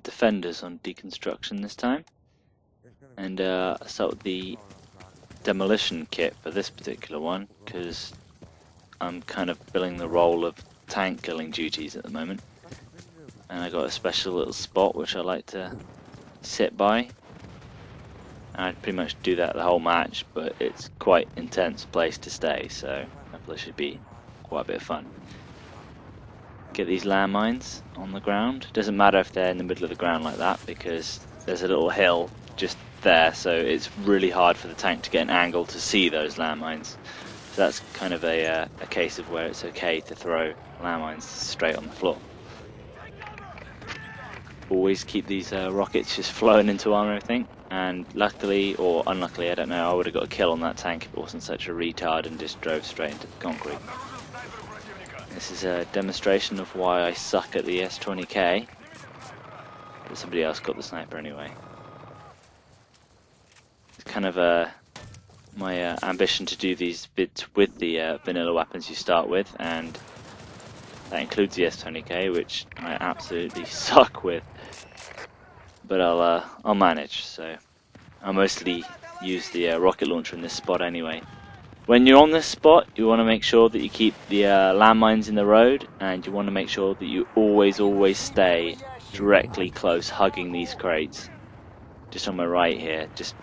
defenders on Deconstruction this time, and I start with the demolition kit for this particular one because I'm kind of filling the role of tank killing duties at the moment, and I got a special little spot which I like to sit by. I'd pretty much do that the whole match, but it's quite intense place to stay, so hopefully it should be quite a bit of fun. Get these landmines on the ground. Doesn't matter if they're in the middle of the ground like that, because there's a little hill just there, so it's really hard for the tank to get an angle to see those landmines. So that's kind of a case of where it's okay to throw landmines straight on the floor. Always keep these rockets just flowing into armor, I think. And luckily, or unluckily, I don't know, I would have got a kill on that tank if it wasn't such a retard and just drove straight into the concrete. This is a demonstration of why I suck at the S20K. But somebody else got the sniper anyway. It's kind of my ambition to do these bits with the vanilla weapons you start with, and that includes the S20K, which I absolutely suck with. But I'll manage. So I mostly use the rocket launcher in this spot anyway. When you're on this spot, you want to make sure that you keep the landmines in the road, and you want to make sure that you always stay directly close, hugging these crates. Just on my right here, just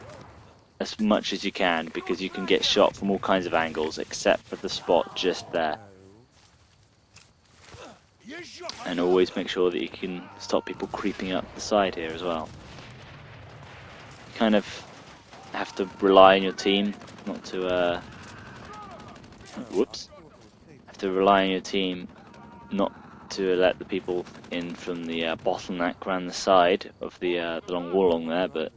as much as you can, because you can get shot from all kinds of angles except for the spot just there. And always make sure that you can stop people creeping up the side here as well. You kind of have to rely on your team not to have to rely on your team not to let the people in from the bottleneck around the side of the long wall along there, but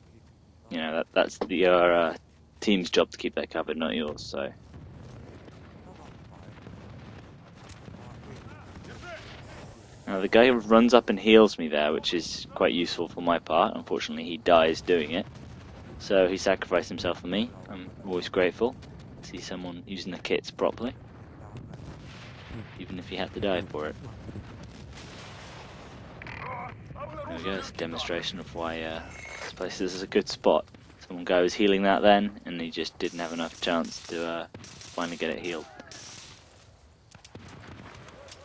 you know that's your team's job to keep that covered, not yours. So now the guy runs up and heals me there, which is quite useful for my part. Unfortunately, he dies doing it, so he sacrificed himself for me. I'm always grateful to see someone using the kits properly, even if he had to die for it. There we go, it's a demonstration of why this place is a good spot. Some guy was healing that then, and he just didn't have enough chance to finally get it healed.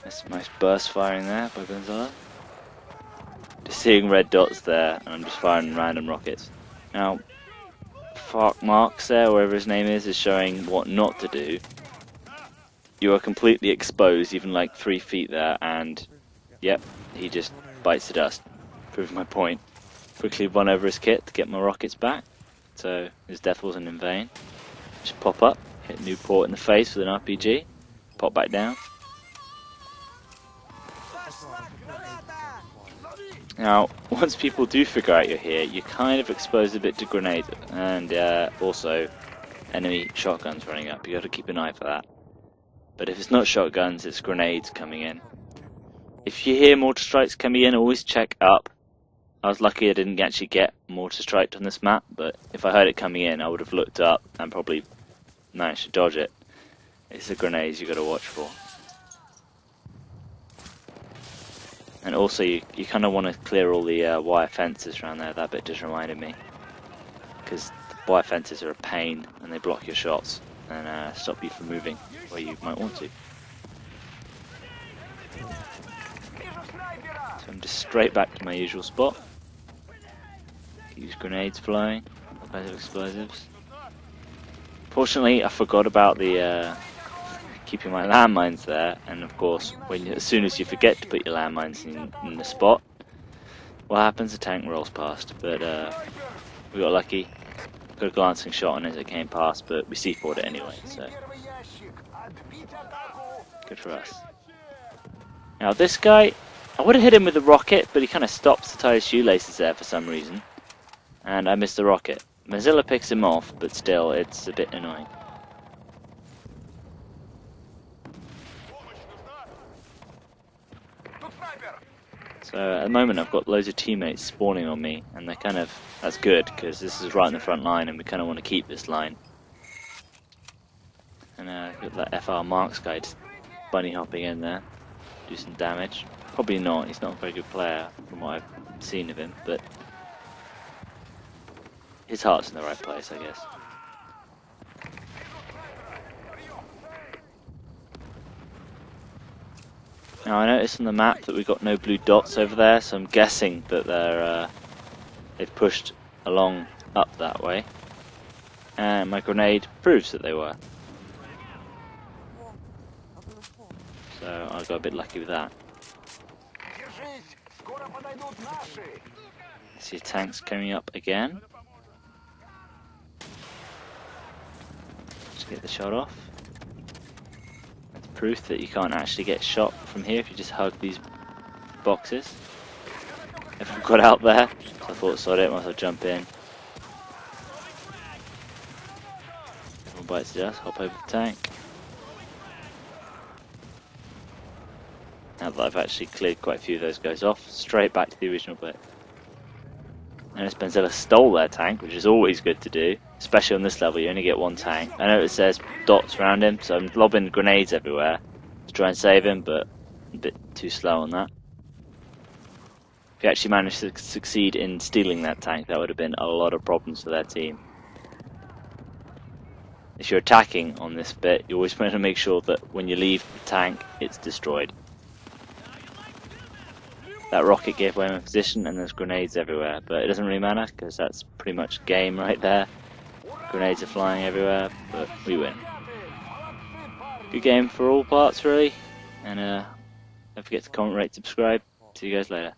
There's some nice burst firing there by Gonzalo. Just seeing red dots there, and I'm just firing random rockets. Now, Marks there, wherever his name is showing what not to do. You are completely exposed, even like 3 feet there, and yep, he just bites the dust. Proving my point. Quickly run over his kit to get my rockets back, so his death wasn't in vain. Just pop up, hit Newport in the face with an RPG, pop back down. Now, once people do figure out you're here, you're kind of exposed a bit to grenades and also enemy shotguns running up. You got to keep an eye for that. But if it's not shotguns, it's grenades coming in. If you hear mortar strikes coming in, always check up. I was lucky I didn't actually get mortar striked on this map, but if I heard it coming in, I would have looked up and probably managed to dodge it. It's the grenades you got to watch for. And also, you kind of want to clear all the wire fences around there. That bit just reminded me, because the wire fences are a pain and they block your shots and stop you from moving where you might want to. So I'm just straight back to my usual spot. Use grenades flying, all kinds of explosives. Fortunately, I forgot about the keeping my landmines there, and of course, as soon as you forget to put your landmines in the spot, what happens? The tank rolls past. But we got lucky, got a glancing shot on it as it came past, but we C4'd it anyway, so good for us. Now this guy, I would have hit him with the rocket, but he kind of stops to tie his shoelaces there for some reason, and I missed the rocket. Mozilla picks him off, but still, it's a bit annoying. So at the moment I've got loads of teammates spawning on me, and they're kind of, that's good, because this is right in the front line and we kind of want to keep this line. And got that FR Marks guy just bunny hopping in there, do some damage. Probably not, he's not a very good player from what I've seen of him, but his heart's in the right place, I guess. Now I noticed on the map that we've got no blue dots over there, so I'm guessing that they've pushed along up that way. And my grenade proves that they were. So I got a bit lucky with that. See tanks coming up again. Just get the shot off. That's proof that you can't actually get shot from here if you just hug these boxes. Everyone got out there, so I thought, sod it, might as well jump in. Everyone bites the dust, hop over the tank. Now that I've actually cleared quite a few of those guys off, straight back to the original bit. And Benzilla stole their tank, which is always good to do, especially on this level. You only get one tank. I know it says dots around him, so I'm lobbing grenades everywhere to try and save him, but a bit too slow on that. If you actually managed to succeed in stealing that tank, that would have been a lot of problems for their team. If you're attacking on this bit, you always want to make sure that when you leave the tank, it's destroyed. That rocket gave away my position and there's grenades everywhere, but it doesn't really matter because that's pretty much game right there. Grenades are flying everywhere, but we win. Good game for all parts really, and don't forget to comment, rate, subscribe. See you guys later.